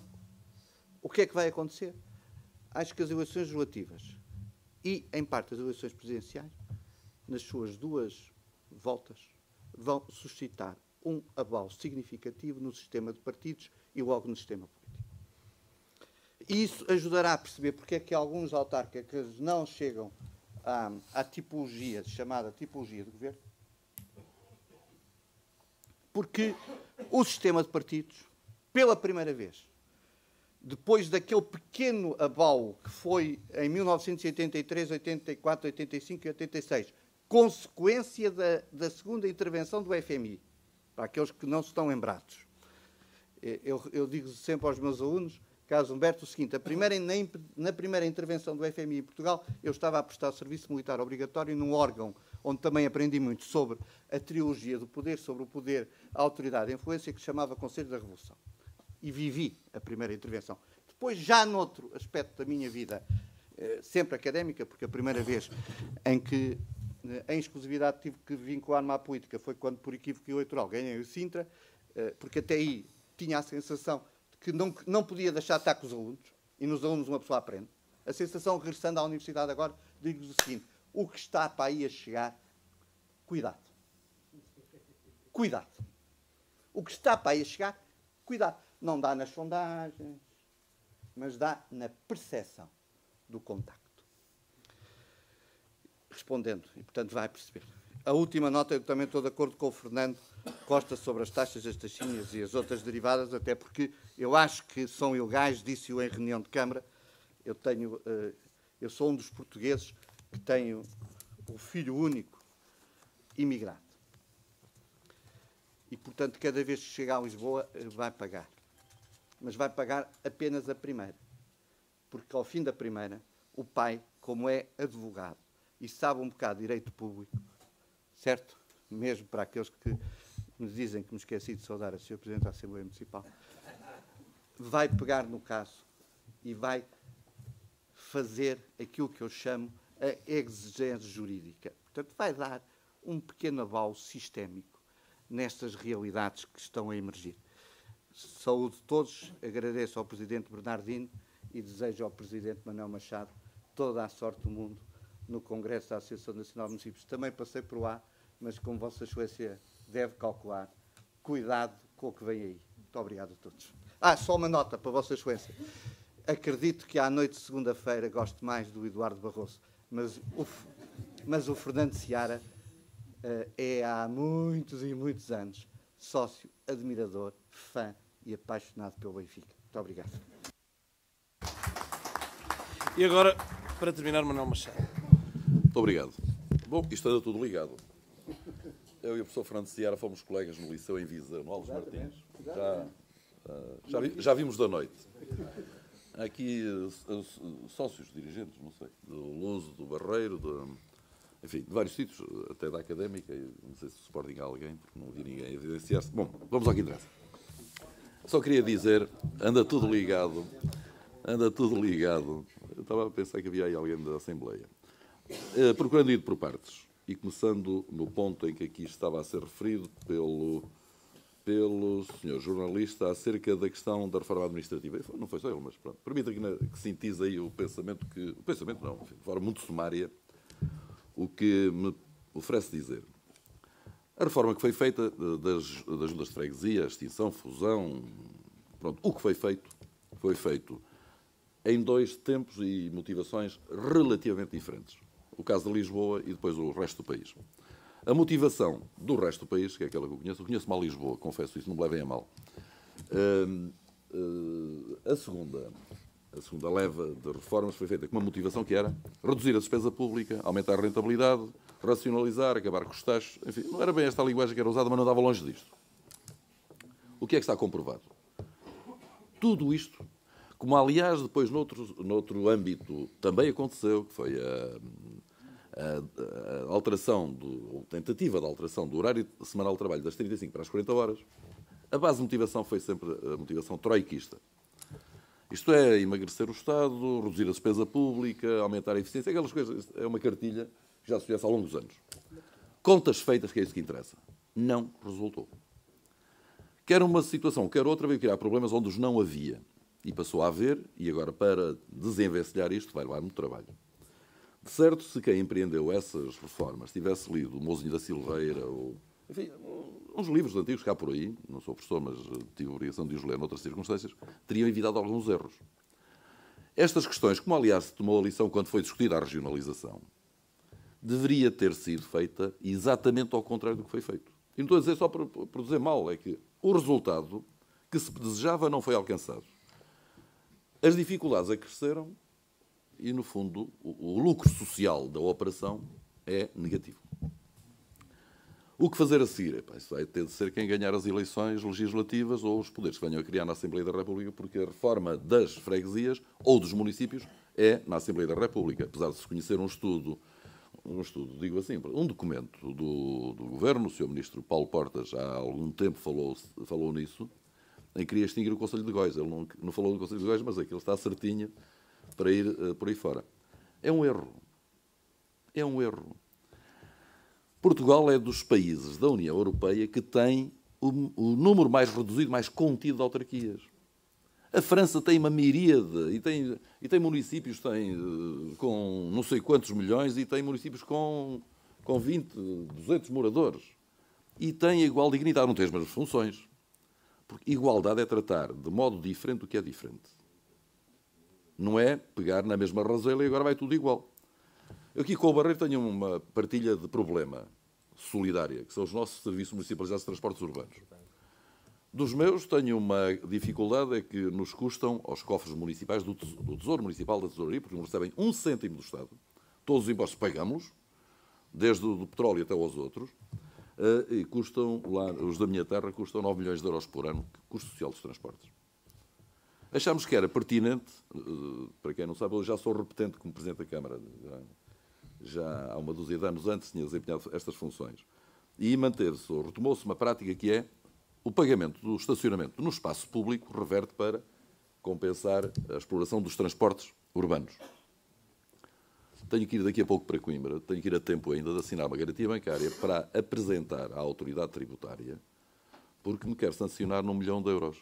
o que é que vai acontecer? Acho que as eleições legislativas e, em parte, as eleições presidenciais, nas suas duas voltas, vão suscitar um abalo significativo no sistema de partidos e logo no sistema político. E isso ajudará a perceber porque é que alguns autarcas não chegam à tipologia, chamada tipologia de governo, porque o sistema de partidos, pela primeira vez depois daquele pequeno abalo que foi em 1983, 84, 85 e 86, consequência da segunda intervenção do FMI, para aqueles que não se estão lembrados. Eu digo sempre aos meus alunos, caso Humberto, o seguinte: na primeira intervenção do FMI em Portugal, eu estava a prestar serviço militar obrigatório num órgão onde também aprendi muito sobre a trilogia do poder, sobre o poder, a autoridade e a influência, que se chamava Conselho da Revolução. E vivi a primeira intervenção. Depois, já noutro aspecto da minha vida, sempre académica, porque a primeira vez em que, em exclusividade, tive que vincular-me à política foi quando, por equívoco eleitoral, ganhei o Sintra, porque até aí tinha a sensação de que não podia deixar de estar com os alunos, e nos alunos uma pessoa aprende. A sensação, regressando à universidade agora, digo-vos o seguinte: o que está para aí a chegar, cuidado. Cuidado. O que está para aí a chegar, cuidado. Não dá nas sondagens, mas dá na percepção do contacto. Respondendo, e portanto vai perceber. A última nota, eu também estou de acordo com o Fernando Costa sobre as taxas das taxinhas e as outras derivadas, até porque eu acho que são ilegais, disse-o em reunião de Câmara. Eu sou um dos portugueses que tenho o filho único imigrado. E, portanto, cada vez que chega a Lisboa, vai pagar. Mas vai pagar apenas a primeira. Porque, ao fim da primeira, o pai, como é advogado e sabe um bocado de direito público, certo? Mesmo para aqueles que me dizem que me esqueci de saudar a Sr. Presidente da Assembleia Municipal, vai pegar no caso e vai fazer aquilo que eu chamo a exigência jurídica. Portanto, vai dar um pequeno avalo sistémico nestas realidades que estão a emergir. Saúde a todos, agradeço ao Presidente Bernardino e desejo ao Presidente Manuel Machado toda a sorte do mundo no Congresso da Associação Nacional de Municípios. Também passei por lá, mas como Vossa Excelência deve calcular, cuidado com o que vem aí. Muito obrigado a todos. Só uma nota para Vossa Excelência. Acredito que à noite de segunda-feira gosto mais do Eduardo Barroso, mas o Fernando Seara é há muitos e muitos anos sócio, admirador, fã e apaixonado pelo Benfica. Muito obrigado. E agora, para terminar, Manuel Machado. Muito obrigado. Bom, isto anda tudo ligado. Eu e o professor Fernando Seara fomos colegas no Liceu em Viseu, no Alves Martins. Já vimos da noite. Há aqui sócios, dirigentes, não sei, do Luso, do Barreiro, enfim, de vários sítios, até da Académica, não sei se o Sporting há alguém, porque não vi ninguém evidenciar-se. Bom, vamos ao que interessa. Só queria dizer, anda tudo ligado. Eu estava a pensar que havia aí alguém da Assembleia. Procurando ir por partes, e começando no ponto em que aqui estava a ser referido pelo senhor jornalista acerca da questão da reforma administrativa. Não foi só ele, mas pronto. Permita que sintetize aí o pensamento enfim, de forma muito sumária, o que me oferece dizer. A reforma que foi feita das juntas de freguesia, a extinção, fusão, pronto, o que foi feito em dois tempos e motivações relativamente diferentes. O caso de Lisboa e depois o resto do país. A motivação do resto do país, que é aquela que eu conheço mal Lisboa, confesso isso, não me levem a mal. A segunda leva de reformas foi feita com uma motivação que era reduzir a despesa pública, aumentar a rentabilidade, racionalizar, acabar com os taxos. Enfim, não era bem esta a linguagem que era usada, mas não dava longe disto. O que é que está comprovado? Tudo isto, como aliás depois noutro âmbito também aconteceu, que foi a alteração, ou tentativa de alteração do horário semanal de trabalho das 35 para as 40 horas, a base de motivação foi sempre a motivação troiquista. Isto é, emagrecer o Estado, reduzir a despesa pública, aumentar a eficiência, aquelas coisas. É uma cartilha que já se conhece ao longo dos anos. Contas feitas, que é isso que interessa. Não resultou. Quer uma situação, quer outra, veio criar problemas onde os não havia. E passou a haver, e agora para desenvencilhar isto vai levar muito trabalho. De certo, se quem empreendeu essas reformas tivesse lido o Mozinho da Silveira, ou, enfim, uns livros antigos que há por aí, não sou professor, mas tive a obrigação de os ler noutras circunstâncias, teriam evitado alguns erros. Estas questões, como aliás se tomou a lição quando foi discutida a regionalização, deveria ter sido feita exatamente ao contrário do que foi feito. E não estou a dizer só para dizer mal, é que o resultado que se desejava não foi alcançado. As dificuldades acresceram e, no fundo, o lucro social da operação é negativo. O que fazer a seguir? Epá, isso vai ter de ser quem ganhar as eleições legislativas ou os poderes que venham a criar na Assembleia da República, porque a reforma das freguesias ou dos municípios é na Assembleia da República. Apesar de se conhecer um estudo, digo assim, um documento do Governo, o Sr. Ministro Paulo Portas já há algum tempo falou nisso, em que queria extinguir o Conselho de Góis. Ele não falou do Conselho de Góis, mas aquilo está certinho para ir por aí fora. É um erro. É um erro. Portugal é dos países da União Europeia que tem o número mais reduzido, mais contido de autarquias. A França tem uma miríade e tem municípios com não sei quantos milhões e tem municípios com 20, 200 moradores. E tem a igual dignidade, não tem as mesmas funções. Porque igualdade é tratar de modo diferente o que é diferente. Não é pegar na mesma razoela e agora vai tudo igual. Eu aqui com o Barreiro tenho uma partilha de problema solidária, que são os nossos serviços municipalizados de transportes urbanos. Dos meus, tenho uma dificuldade, é que nos custam aos cofres municipais do Tesouro Municipal da Tesouraria, porque não recebem 1 cêntimo do Estado. Todos os impostos pagamos, desde o do petróleo até aos outros, e custam, lá, os da minha terra, custam 9 milhões de euros por ano, custo social dos transportes. Achámos que era pertinente, para quem não sabe, eu já sou repetente como Presidente da Câmara, já há uma dúzia de anos antes tinha desempenhado estas funções, e retomou-se uma prática que é o pagamento do estacionamento no espaço público reverte para compensar a exploração dos transportes urbanos. Tenho que ir daqui a pouco para Coimbra, tenho que ir a tempo ainda de assinar uma garantia bancária para apresentar à autoridade tributária, porque me quer sancionar num 1 milhão de euros.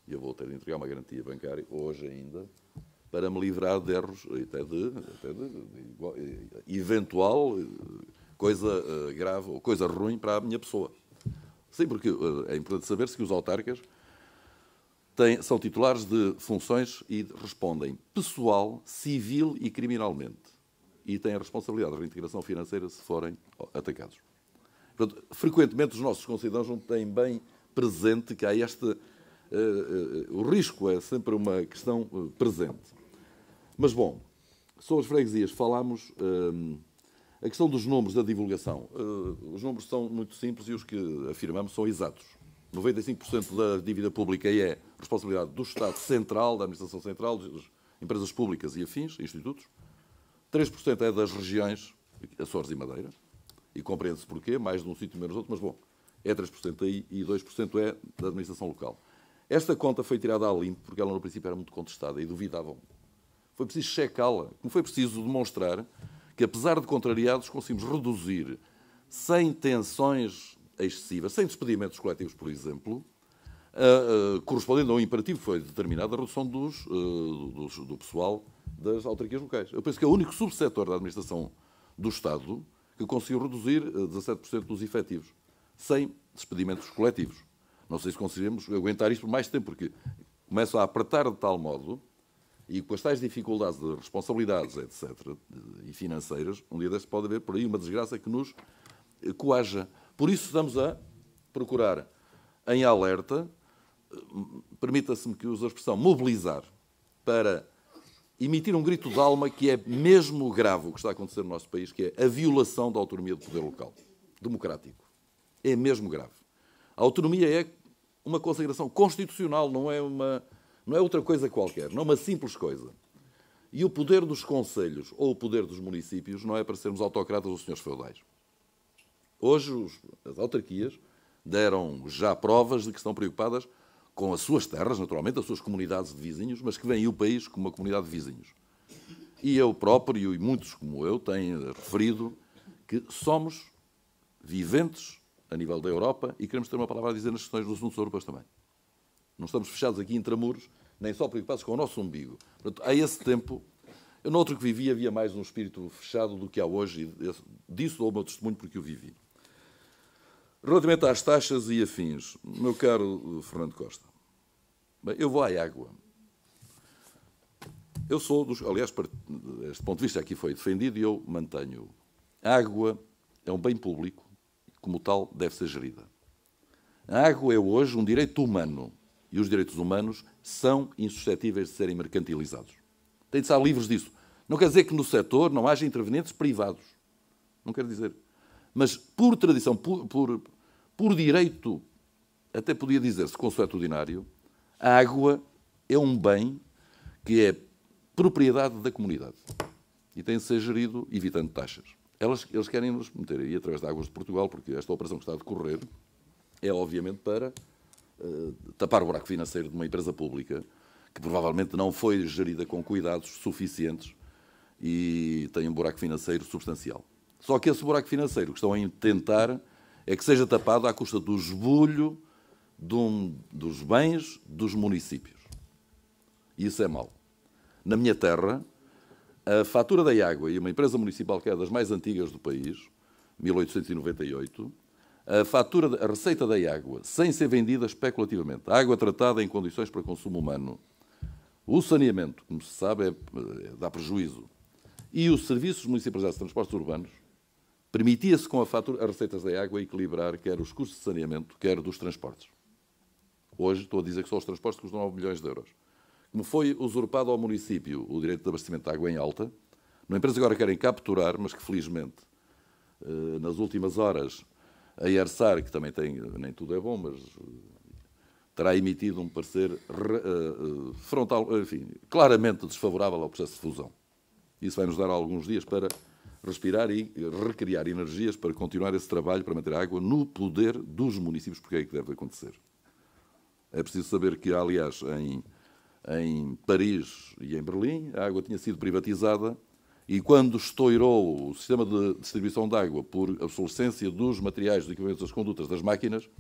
E eu vou ter de entregar uma garantia bancária, hoje ainda, para me livrar de erros, até de eventual coisa grave ou coisa ruim para a minha pessoa. Sim, porque é importante saber-se que os autarcas são titulares de funções e respondem pessoal, civil e criminalmente. E têm a responsabilidade de reintegração financeira se forem atacados. Portanto, frequentemente os nossos concidadãos não têm bem presente que há o risco é sempre uma questão presente. Mas, bom, sobre as freguesias falámos, a questão dos números da divulgação. Os números são muito simples e os que afirmamos são exatos. 95% da dívida pública é responsabilidade do Estado Central, da Administração Central, das empresas públicas e afins, institutos. 3% é das regiões, Açores e Madeira, e compreende-se porquê, mais de um sítio menos outro, mas, bom, é 3% aí e 2% é da administração local. Esta conta foi tirada a limpo porque ela, no princípio, era muito contestada e duvidavam. Foi preciso checá-la, como foi preciso demonstrar que, apesar de contrariados, conseguimos reduzir, sem tensões excessivas, sem despedimentos coletivos, por exemplo, correspondendo a um imperativo que foi determinado, a redução do pessoal das autarquias locais. Eu penso que é o único subsetor da administração do Estado que conseguiu reduzir 17% dos efetivos, sem despedimentos coletivos. Não sei se conseguiremos aguentar isto por mais tempo, porque começam a apertar de tal modo, e com as tais dificuldades de responsabilidades, etc., e financeiras, um dia deste pode haver por aí uma desgraça que nos coaja. Por isso estamos a procurar, em alerta, permita-se-me que use a expressão mobilizar, para emitir um grito de alma que é mesmo grave o que está a acontecer no nosso país, que é a violação da autonomia do poder local, democrático. É mesmo grave. A autonomia é uma consagração constitucional, não é outra coisa qualquer, não é uma simples coisa. E o poder dos concelhos ou o poder dos municípios não é para sermos autocratas ou senhores feudais. Hoje as autarquias deram já provas de que estão preocupadas com as suas terras, naturalmente, as suas comunidades de vizinhos, mas que veem o país como uma comunidade de vizinhos. E eu próprio, e muitos como eu, têm referido que somos viventes a nível da Europa e queremos ter uma palavra a dizer nas questões dos assuntos europeus também. Não estamos fechados aqui intramuros, nem só preocupados com o nosso umbigo. Portanto, a esse tempo, eu no outro que vivi havia mais um espírito fechado do que há hoje, e disso dou o meu testemunho porque o vivi. Relativamente às taxas e afins, meu caro Fernando Costa, bem, eu vou à água. Eu sou dos... Aliás, este ponto de vista aqui foi defendido e eu mantenho. A água é um bem público, como tal deve ser gerida. A água é hoje um direito humano e e os direitos humanos são insuscetíveis de serem mercantilizados. Tem de estar livres disso. Não quer dizer que no setor não haja intervenientes privados. Não quer dizer. Mas, por tradição, por direito, até podia dizer-se consuetudinário, a água é um bem que é propriedade da comunidade e tem de ser gerido evitando taxas. Eles querem nos meter aí através de Águas de Portugal, porque esta operação que está a decorrer é, obviamente, para tapar o buraco financeiro de uma empresa pública que provavelmente não foi gerida com cuidados suficientes e tem um buraco financeiro substancial. Só que esse buraco financeiro que estão a tentar é que seja tapado à custa do esbulho dos bens dos municípios. E isso é mau. Na minha terra, a fatura da água, e uma empresa municipal que é das mais antigas do país, 1898, a receita da água, sem ser vendida especulativamente, a água tratada em condições para consumo humano, o saneamento, como se sabe, dá prejuízo, e os serviços municipais de transportes urbanos, permitia-se com as receitas da água equilibrar quer os custos de saneamento, quer dos transportes. Hoje estou a dizer que só os transportes custam 9 milhões de euros. Como foi usurpado ao município o direito de abastecimento de água em alta, uma empresa agora querem capturar, mas que felizmente, nas últimas horas, a ERSAR, que também tem, nem tudo é bom, mas terá emitido um parecer frontal, enfim, claramente desfavorável ao processo de fusão. Isso vai nos dar alguns dias para respirar e recriar energias para continuar esse trabalho para manter a água no poder dos municípios, porque é que deve acontecer. É preciso saber que, aliás, em Paris e em Berlim, a água tinha sido privatizada e quando estourou o sistema de distribuição de água por obsolescência dos materiais, dos equipamentos, das condutas, das máquinas,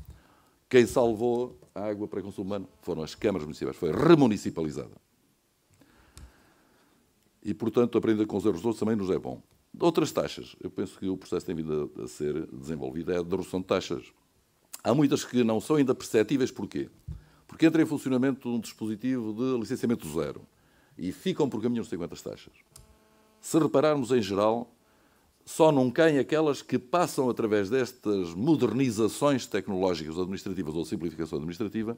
quem salvou a água para consumo humano foram as câmaras municipais, foi remunicipalizada. E, portanto, aprender com os erros dos outros também nos é bom. Outras taxas. Eu penso que o processo tem vindo a ser desenvolvido é a redução de taxas. Há muitas que não são ainda perceptíveis. Porquê? Porque entra em funcionamento um dispositivo de licenciamento zero e ficam por caminho uns 50 taxas. Se repararmos em geral, só não caem aquelas que passam através destas modernizações tecnológicas administrativas ou simplificação administrativa,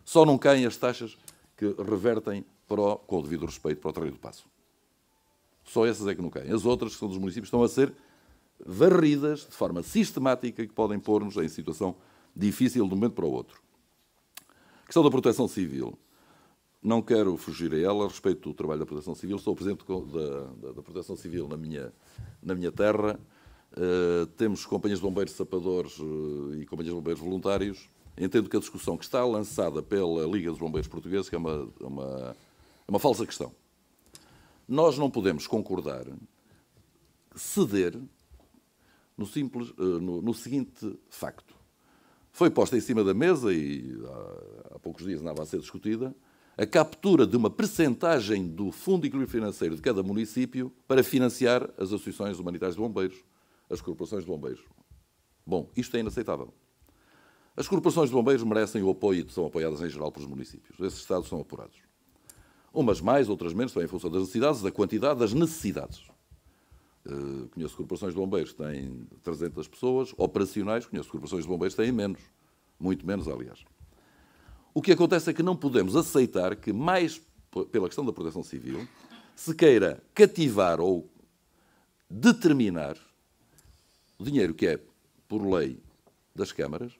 só não caem as taxas que revertem com o devido respeito para o terreiro do passo. Só essas é que não caem. As outras, que são dos municípios, estão a ser varridas de forma sistemática que podem pôr-nos em situação difícil de um momento para o outro. A questão da proteção civil. Não quero fugir a ela, respeito o trabalho da proteção civil. Sou o presidente da proteção civil na minha terra. Temos companhias de bombeiros sapadores e companhias de bombeiros voluntários. Entendo que a discussão que está lançada pela Liga dos Bombeiros Portugueses que é uma falsa questão. Nós não podemos concordar, ceder no seguinte facto. Foi posta em cima da mesa, e há poucos dias andava a ser discutida, a captura de uma percentagem do Fundo de Equilíbrio Financeiro de cada município para financiar as associações humanitárias de bombeiros, as corporações de bombeiros. Bom, isto é inaceitável. As corporações de bombeiros merecem o apoio e são apoiadas em geral pelos municípios. Esses estados são apurados. Umas mais, outras menos, também em função das necessidades, da quantidade das necessidades. Conheço corporações de bombeiros que têm 300 pessoas, operacionais, conheço corporações de bombeiros que têm menos, muito menos, aliás. O que acontece é que não podemos aceitar que, mais pela questão da proteção civil, se queira cativar ou determinar o dinheiro que é, por lei, das câmaras,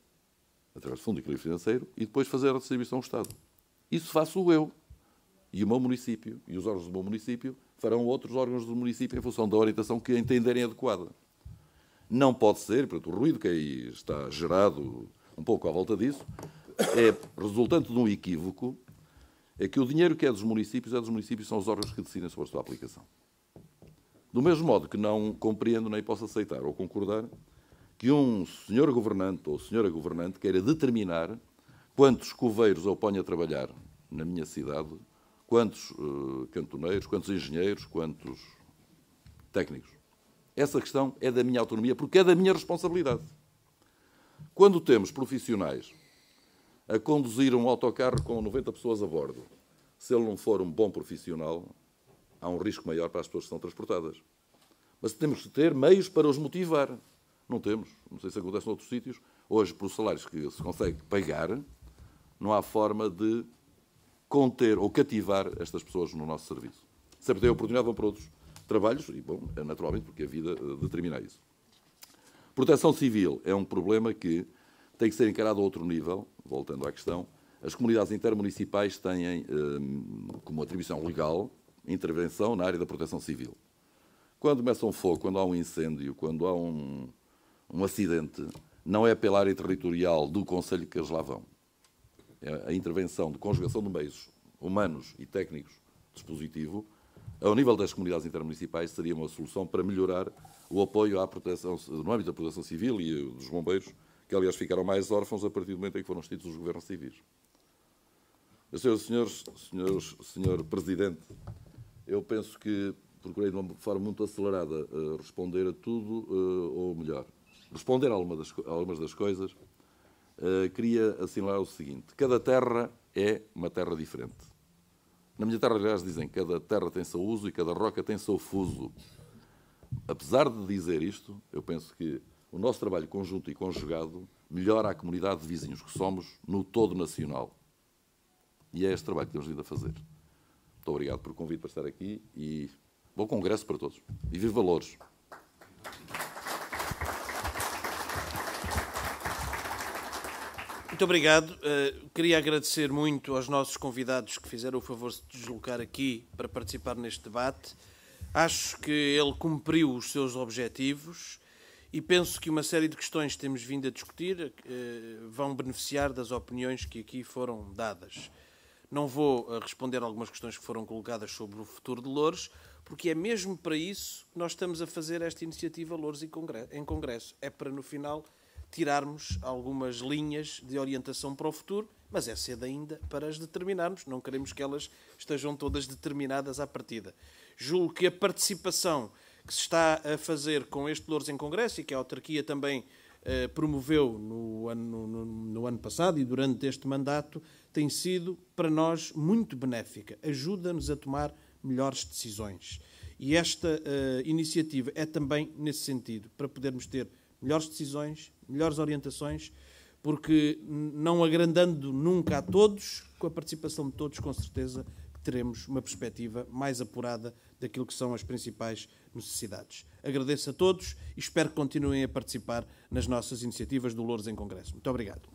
através do Fundo de Equilíbrio Financeiro, e depois fazer a distribuição ao Estado. Isso faço eu. E o meu município, e os órgãos do meu município, farão outros órgãos do município em função da orientação que entenderem adequada. Não pode ser, portanto, o ruído que aí está gerado um pouco à volta disso, é resultante de um equívoco, é que o dinheiro que é dos municípios, são os órgãos que decidem sobre a sua aplicação. Do mesmo modo que não compreendo nem posso aceitar ou concordar que um senhor governante ou senhora governante queira determinar quantos coveiros eu ponho a trabalhar na minha cidade, quantos cantoneiros, quantos engenheiros, quantos técnicos. Essa questão é da minha autonomia, porque é da minha responsabilidade. Quando temos profissionais a conduzir um autocarro com 90 pessoas a bordo, se ele não for um bom profissional, há um risco maior para as pessoas que são transportadas. Mas temos que ter meios para os motivar. Não temos. Não sei se acontece em outros sítios. Hoje, por salários que se consegue pagar, não há forma de conter ou cativar estas pessoas no nosso serviço. Sempre têm a oportunidade, vão para outros trabalhos, e, bom, é naturalmente porque a vida determina isso. Proteção civil é um problema que tem que ser encarado a outro nível, voltando à questão. As comunidades intermunicipais têm como atribuição legal intervenção na área da proteção civil. Quando começa um fogo, quando há um incêndio, quando há um acidente, não é pela área territorial do Conselho que eles lá vão. É a intervenção de conjugação de meios humanos e técnicos de dispositivo, ao nível das comunidades intermunicipais, seria uma solução para melhorar o apoio à proteção, no âmbito da proteção civil e dos bombeiros, que aliás ficaram mais órfãos a partir do momento em que foram extintos os governos civis. Senhor Presidente, eu penso que procurei de uma forma muito acelerada responder a tudo, ou melhor, responder a algumas das coisas. Queria assinalar o seguinte: cada terra é uma terra diferente. Na minha terra, aliás, dizem que cada terra tem seu uso e cada roca tem seu fuso. Apesar de dizer isto, eu penso que o nosso trabalho conjunto e conjugado melhora a comunidade de vizinhos que somos no todo nacional. E é este trabalho que temos vindo a fazer. Muito obrigado por convite para estar aqui e bom congresso para todos. E viva Louros! Muito obrigado. Queria agradecer muito aos nossos convidados que fizeram o favor de se deslocar aqui para participar neste debate. Acho que ele cumpriu os seus objetivos e penso que uma série de questões que temos vindo a discutir vão beneficiar das opiniões que aqui foram dadas. Não vou responder a algumas questões que foram colocadas sobre o futuro de Louros, porque é mesmo para isso que nós estamos a fazer esta iniciativa Louros em Congresso. É para, no final, tirarmos algumas linhas de orientação para o futuro, mas é cedo ainda para as determinarmos. Não queremos que elas estejam todas determinadas à partida. Julgo que a participação que se está a fazer com este Louros em Congresso e que a autarquia também promoveu no ano passado e durante este mandato tem sido, para nós, muito benéfica. Ajuda-nos a tomar melhores decisões. E esta iniciativa é também nesse sentido, para podermos ter melhores decisões, melhores orientações, porque não agrandando nunca a todos, com a participação de todos, com certeza que teremos uma perspectiva mais apurada daquilo que são as principais necessidades. Agradeço a todos e espero que continuem a participar nas nossas iniciativas do Louros em Congresso. Muito obrigado.